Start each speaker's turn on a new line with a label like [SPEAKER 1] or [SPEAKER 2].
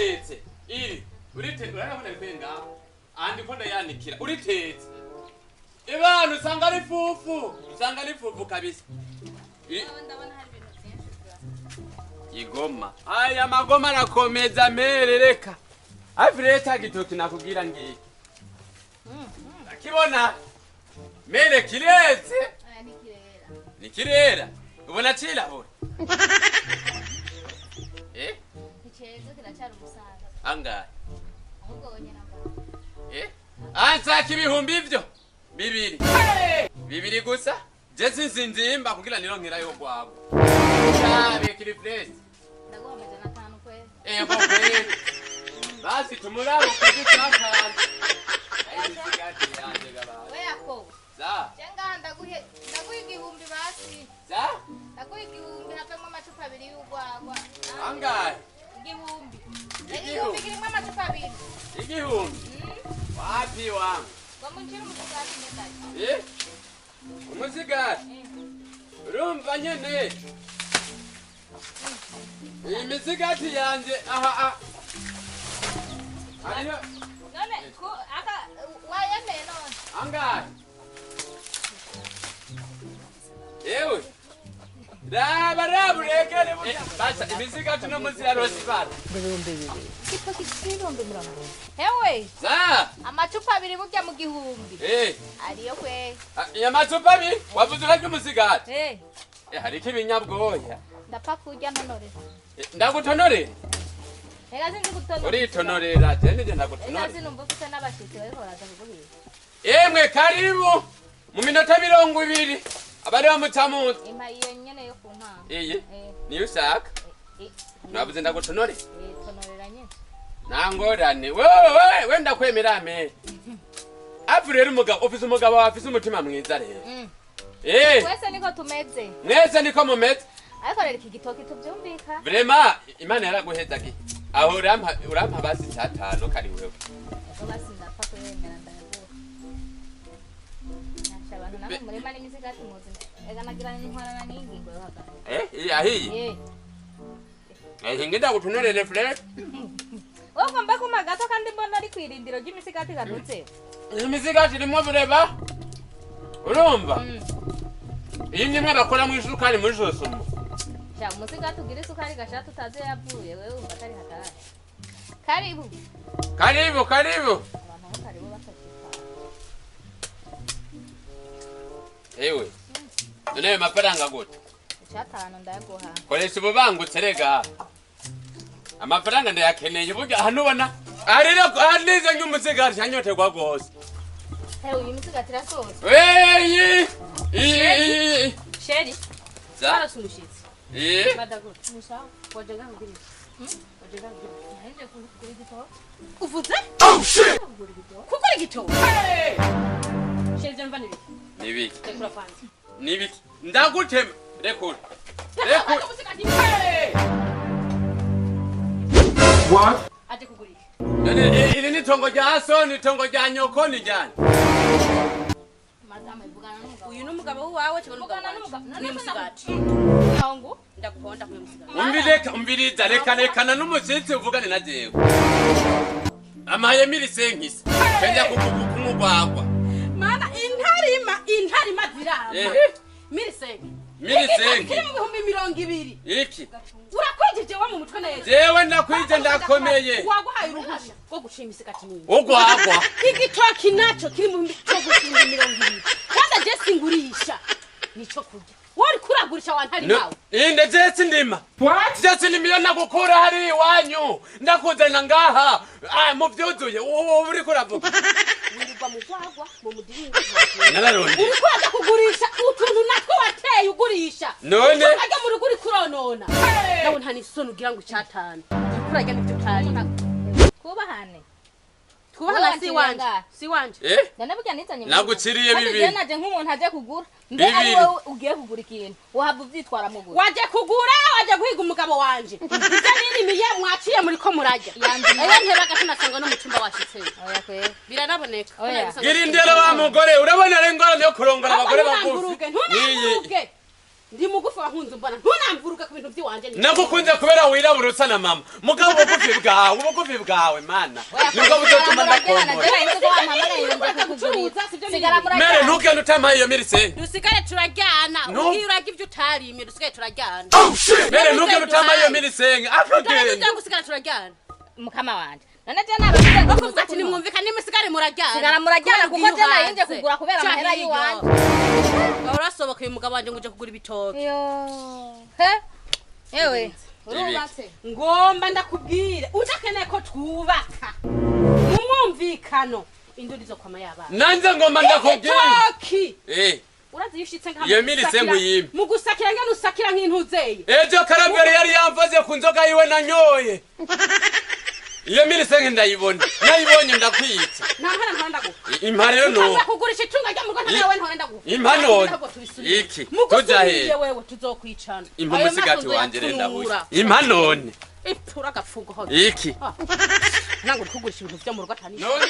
[SPEAKER 1] uritetse iri uritetse urabona rikwenga andi ko ndayanikira uritetse ibana usanga ari fufu kabisa
[SPEAKER 2] ndabona hari ibintu byinshi
[SPEAKER 1] igoma aya magoma arakomeza merereka afireta gitoki nakubwira ngiye akibona mere kireze
[SPEAKER 2] aya nikirera
[SPEAKER 1] nikirera ubona cirabura
[SPEAKER 2] nikireze kiracyari umusaza
[SPEAKER 1] angahe
[SPEAKER 2] ahubwo wonyine
[SPEAKER 1] ansaka ibihumbi ivyo bibiri gusa je sinzimba kugira nironkera yo kwawe shabe kiri fresh
[SPEAKER 2] ndaguha amajana 5 kweli
[SPEAKER 1] ko kweli basi tumurabo kuzitaka ayizigati yanje gaba
[SPEAKER 2] we yako
[SPEAKER 1] za
[SPEAKER 2] jenga ndaguha igihumbi basi
[SPEAKER 1] za
[SPEAKER 2] ndaguha igihumbi havemo amacupa 2 y'ugwagwa
[SPEAKER 1] angahe
[SPEAKER 2] igihumbi kirimo amacupa 2
[SPEAKER 1] igihumbi wapi wangu
[SPEAKER 2] bamunjira umusigati nyetaje
[SPEAKER 1] umusigati urumva nyene imisigati yanje aha hariho
[SPEAKER 2] none ko aka wayemeye none
[SPEAKER 1] angahe yewe raba urekere basa imisigati no muzira rosibara
[SPEAKER 2] hewe
[SPEAKER 1] za
[SPEAKER 2] amacupa 2 burya mu gihumbi ariyo kwe
[SPEAKER 1] ya macupa 2 wavuze urarya umusigati hariko ibinyabwoya
[SPEAKER 2] ndapfa kurya ntonorera
[SPEAKER 1] ndagutonorera
[SPEAKER 2] ega sinzi gutonorera
[SPEAKER 1] uritonorera je ndagutonorera
[SPEAKER 2] ega sinumva ufite n'abashitsi bariko baraza kuguhira
[SPEAKER 1] emwe karibu mu minota 20 abari bamutamuza
[SPEAKER 2] impa iyo nyene yo kumpanga
[SPEAKER 1] iyi niyo ushaka nabuze ndagutonore
[SPEAKER 2] tonorera nyene
[SPEAKER 1] nangorane wewe wenda kwemera ame afu rero ufise umugabo afise umutima mwiza rero
[SPEAKER 2] wese niko tumeze
[SPEAKER 1] mwese niko mumeze
[SPEAKER 2] ariko rero iki gitoki tuvyumvika
[SPEAKER 1] vraiment imana yaraguhezagiye aho urampa basi 5 kari wewe
[SPEAKER 2] ego basi ndapfa kwemera ndaguha nashabana namwe murema n'imisigati muzi ega nagira n'intwarana n'ingingo yo hagati
[SPEAKER 1] ahiye ngenda gutonorere frere
[SPEAKER 2] Ogo mbako magato kandi mbona ari kwirindiro ry'imisigati gadutse.
[SPEAKER 1] Imisigati rimwe bureba. Urumva? Iyi nimwe bakora mu isukari muri josomo.
[SPEAKER 2] Ja umusigati ugira isukari gashatu utaze yavuye wewe umva atari hatari. Karibu.
[SPEAKER 1] Karibu.
[SPEAKER 2] Abantu karibu batakika.
[SPEAKER 1] Ewe. None mafaranga gute?
[SPEAKER 2] Cyatano ndayaguha.
[SPEAKER 1] Koresha ububangutse rega. Amafaranga ndayakeneye burya hano ubona arira anize nk'umusigati yanyoterwa gose.
[SPEAKER 2] Hewe uyu musigati rasoze. Sheri. Zara sumushitsi. Badago. Musa wajega ngiri. Wajega ngiri. Nje kuri gito. Uvuze?
[SPEAKER 1] Oh shit.
[SPEAKER 2] Kukuri gito. Sheri jamba nibi.
[SPEAKER 1] Nibiki.
[SPEAKER 2] Tekura panzi.
[SPEAKER 1] Nibiki. Ndagutema. Rekura.
[SPEAKER 3] What?
[SPEAKER 2] Ate kugurika.
[SPEAKER 1] Ili ni tongo rya so ni tongo rya nyoko ni jana.
[SPEAKER 2] Madame bugana n'umugabo.
[SPEAKER 4] Uyu n'umugabo wawe cyangwa
[SPEAKER 2] Bugana n'umugabo.
[SPEAKER 4] ni musigati.
[SPEAKER 2] Ntango
[SPEAKER 4] Ndakuponda ku musigati.
[SPEAKER 1] Umbiriza rekana n'umusitsi uvugane na jewe. Amaye miri senkisi. Kenya kumugwagwa.
[SPEAKER 4] Mana intarima zirama. Mirisengi. Kiri mu bihumbi 200.
[SPEAKER 1] Iki.
[SPEAKER 4] Urakwijije wa mu mutwe neza.
[SPEAKER 1] Jewe ndakwije ndakomeye.
[SPEAKER 4] Waguhaye uruhusha rwo gushima imisigati nyinshi.
[SPEAKER 1] Ugwagwa.
[SPEAKER 4] Igitoki naco kiri mu bihumbi 220. Kandi je singurisha. Nico kurya. Wari kuragurisha wantari nawe.
[SPEAKER 1] Inde jetse ndima.
[SPEAKER 3] What?
[SPEAKER 1] Jetse ndimiyo nagukura hari iwanyu. Ndakuzana ngaha. Mu vyuzuye. Uri kuravuga.
[SPEAKER 4] Wirirwa mu gwagwa mu mudiringo.
[SPEAKER 1] Nararonde.
[SPEAKER 4] Uri kwaza kugurisha utuntu natwo wateye ugurisha.
[SPEAKER 1] None.
[SPEAKER 4] Urajya mu rugo uri kuronona. Nawe nta nisoni ugira ngo cyatana. Urajya n'ibyo utari.
[SPEAKER 2] kubahane.
[SPEAKER 4] Kubahana si wanje.
[SPEAKER 2] None burya nizanye.
[SPEAKER 1] Naguciriye bibi.
[SPEAKER 2] Kandi naje nk'umuntu aje kugura. Mbe ari wowe ugiye kugura ikintu. Wahava uvyitwara mu gura.
[SPEAKER 4] Waje kugura waje guhiga umugabo wanje. Iza nini miye mwaciye muri ko murajya. Eyo ntera gatunasanga no mutumba washitse.
[SPEAKER 2] Oya kwe.
[SPEAKER 4] Biranaboneka.
[SPEAKER 1] Girindera wa mugore urabona rengora yo kurongora abagore bagufi.
[SPEAKER 4] Ntunaguruge. ndi mugufi wahunze mbona ntunamvuruka ku bintu by'iwanje
[SPEAKER 1] nagukunze kubera wirabura usa na mama mugabo ubugufi bwawe mana nibwo buzotuma ndakombora mere ntugende utamaye iyo mirisenge
[SPEAKER 4] dusigare turajyana uhiraga ibyo utarimye dusigare turajyana
[SPEAKER 1] mere ntugende utamaye iyo mirisenge akagenda
[SPEAKER 4] dusigare turajyana
[SPEAKER 2] mukama wanje none je nabavuze ngo
[SPEAKER 4] kuvuga ati nimwumvikane nimusigare murajyana
[SPEAKER 2] sigara murajyana kuko je nayinje kugura kubera amahera yiwanje
[SPEAKER 4] urasoboka uyu mugabo wanje ngo uje kugura ibitoki
[SPEAKER 2] ewe urubatse
[SPEAKER 4] ngomba ndakubwire udakeneye ko twubaka umwumvikano induri zo kwama yabana
[SPEAKER 1] nanze ngomba ndakubwire
[SPEAKER 4] urazi yushitse nka
[SPEAKER 1] yemirisenge uyime
[SPEAKER 4] mugusakira ngene usakira nk'intuzeye
[SPEAKER 1] ejo karabere yari yamvaze ku nzoga yiwe nanyoye iyo mirisenge nayibonye ndakwitsa
[SPEAKER 4] ntampara ntondaguha
[SPEAKER 1] imparero no
[SPEAKER 4] ukaza kugurisha itunga ryo mu Rwanda nawe ntondaguha
[SPEAKER 1] impanone iki tujahe
[SPEAKER 4] wewe tuzokwicana
[SPEAKER 1] impumusigati wanje renda buye impanone
[SPEAKER 4] ipfura agapfugo ho
[SPEAKER 1] iki
[SPEAKER 4] nango kugurisha ibintu byo mu Rwanda
[SPEAKER 1] none